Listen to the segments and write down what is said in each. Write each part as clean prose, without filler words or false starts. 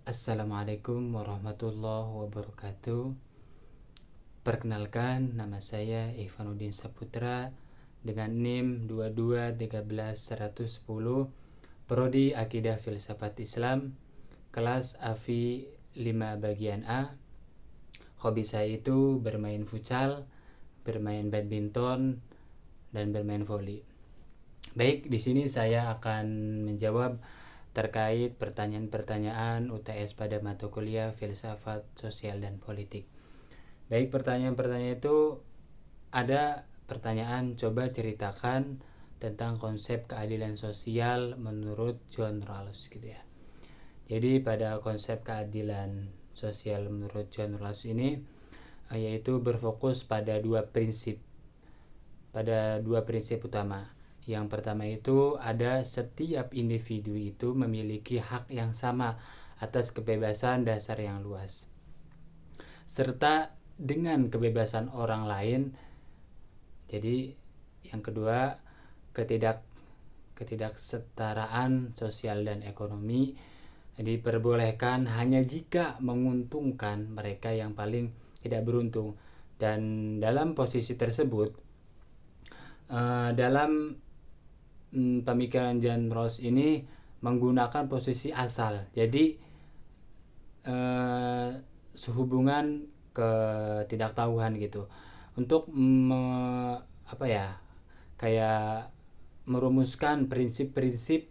Assalamualaikum warahmatullahi wabarakatuh. Perkenalkan, nama saya Ivanuddin Saputra dengan NIM 2213110, Prodi Akidah Filsafat Islam, kelas AFI 5 bagian A. Hobi saya itu bermain futsal, bermain badminton, dan bermain voli. Baik, di sini saya akan menjawab terkait pertanyaan-pertanyaan UTS pada mata kuliah Filsafat Sosial dan Politik. Baik, pertanyaan-pertanyaan itu ada pertanyaan, coba ceritakan tentang konsep keadilan sosial menurut John Rawls gitu ya. Jadi pada konsep keadilan sosial menurut John Rawls ini yaitu berfokus pada dua prinsip utama. Yang pertama itu ada setiap individu itu memiliki hak yang sama atas kebebasan dasar yang luas, serta dengan kebebasan orang lain. Jadi yang kedua, ketidaksetaraan sosial dan ekonomi diperbolehkan hanya jika menguntungkan mereka yang paling tidak beruntung. Dan dalam posisi tersebut, dalam pemikiran John Rawls ini menggunakan posisi asal. Jadi sehubungan ketidaktahuan gitu untuk kayak merumuskan prinsip-prinsip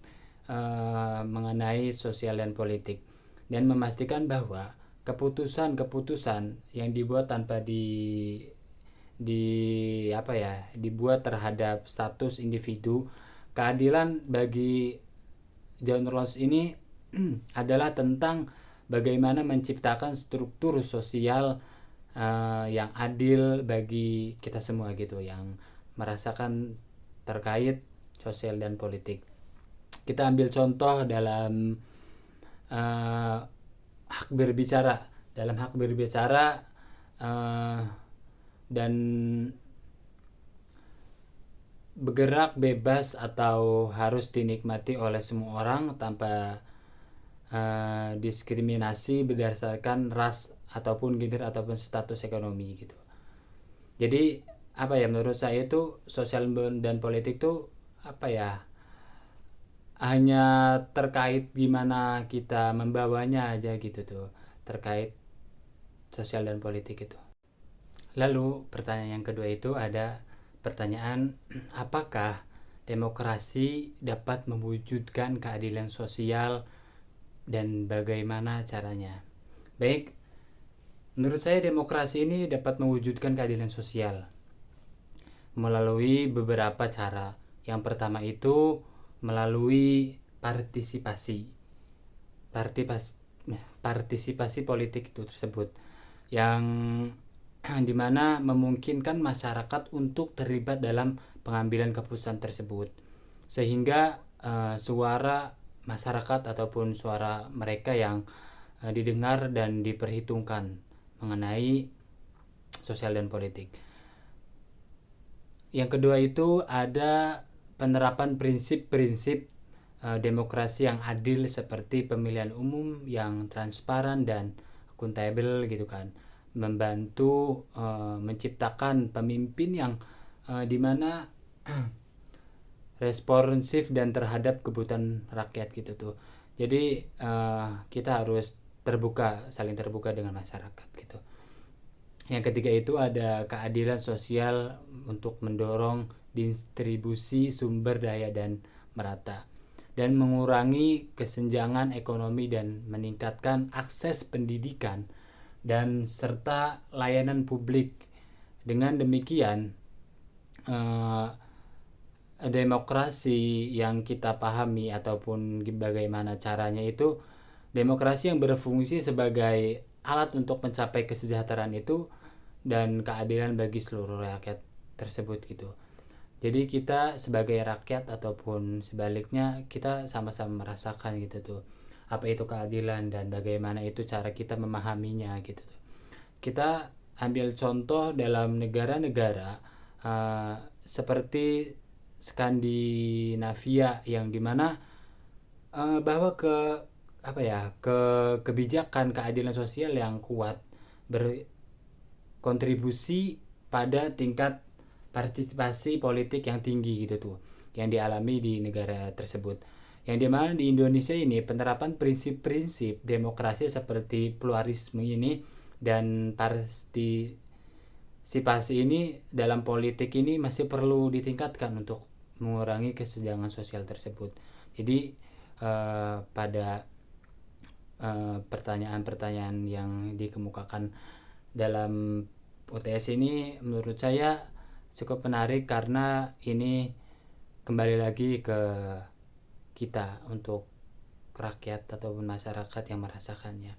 mengenai sosial dan politik, dan memastikan bahwa keputusan-keputusan yang dibuat tanpa dibuat terhadap status individu. Keadilan bagi John Rawls ini adalah tentang bagaimana menciptakan struktur sosial yang adil bagi kita semua gitu, yang merasakan terkait sosial dan politik. Kita ambil contoh dalam hak berbicara. Dalam hak berbicara dan bergerak bebas atau harus dinikmati oleh semua orang tanpa diskriminasi berdasarkan ras ataupun gender ataupun status ekonomi gitu. Jadi menurut saya itu sosial dan politik itu hanya terkait gimana kita membawanya aja gitu tuh, terkait sosial dan politik itu. Lalu pertanyaan yang kedua itu ada pertanyaan, apakah demokrasi dapat mewujudkan keadilan sosial dan bagaimana caranya? Baik, menurut saya demokrasi ini dapat mewujudkan keadilan sosial melalui beberapa cara. Yang pertama itu melalui partisipasi politik itu tersebut, yang dimana memungkinkan masyarakat untuk terlibat dalam pengambilan keputusan tersebut, sehingga suara masyarakat ataupun suara mereka yang didengar dan diperhitungkan mengenai sosial dan politik. Yang kedua itu ada penerapan prinsip-prinsip demokrasi yang adil seperti pemilihan umum yang transparan dan akuntabel gitu kan, membantu menciptakan pemimpin yang dimana responsif dan terhadap kebutuhan rakyat gitu tuh. Jadi kita harus saling terbuka dengan masyarakat gitu. Yang ketiga itu ada keadilan sosial untuk mendorong distribusi sumber daya dan merata, dan mengurangi kesenjangan ekonomi dan meningkatkan akses pendidikan dan serta layanan publik. Dengan demikian, demokrasi yang kita pahami ataupun bagaimana caranya itu, demokrasi yang berfungsi sebagai alat untuk mencapai kesejahteraan itu dan keadilan bagi seluruh rakyat tersebut gitu. Jadi kita sebagai rakyat ataupun sebaliknya, kita sama-sama merasakan gitu tuh apa itu keadilan dan bagaimana itu cara kita memahaminya gitu tuh. Kita ambil contoh dalam negara-negara seperti Skandinavia, yang dimana bahwa apa ya, kebijakan keadilan sosial yang kuat berkontribusi pada tingkat partisipasi politik yang tinggi gitu tuh yang dialami di negara tersebut. Yang dimana di Indonesia ini penerapan prinsip-prinsip demokrasi seperti pluralisme ini dan partisipasi ini dalam politik ini masih perlu ditingkatkan untuk mengurangi kesenjangan sosial tersebut. Jadi pada pertanyaan-pertanyaan yang dikemukakan dalam UTS ini menurut saya cukup menarik karena ini kembali lagi ke kita untuk rakyat ataupun masyarakat yang merasakannya.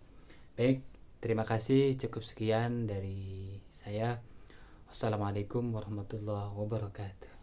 Baik, terima kasih, cukup sekian dari saya. Wassalamualaikum warahmatullahi wabarakatuh.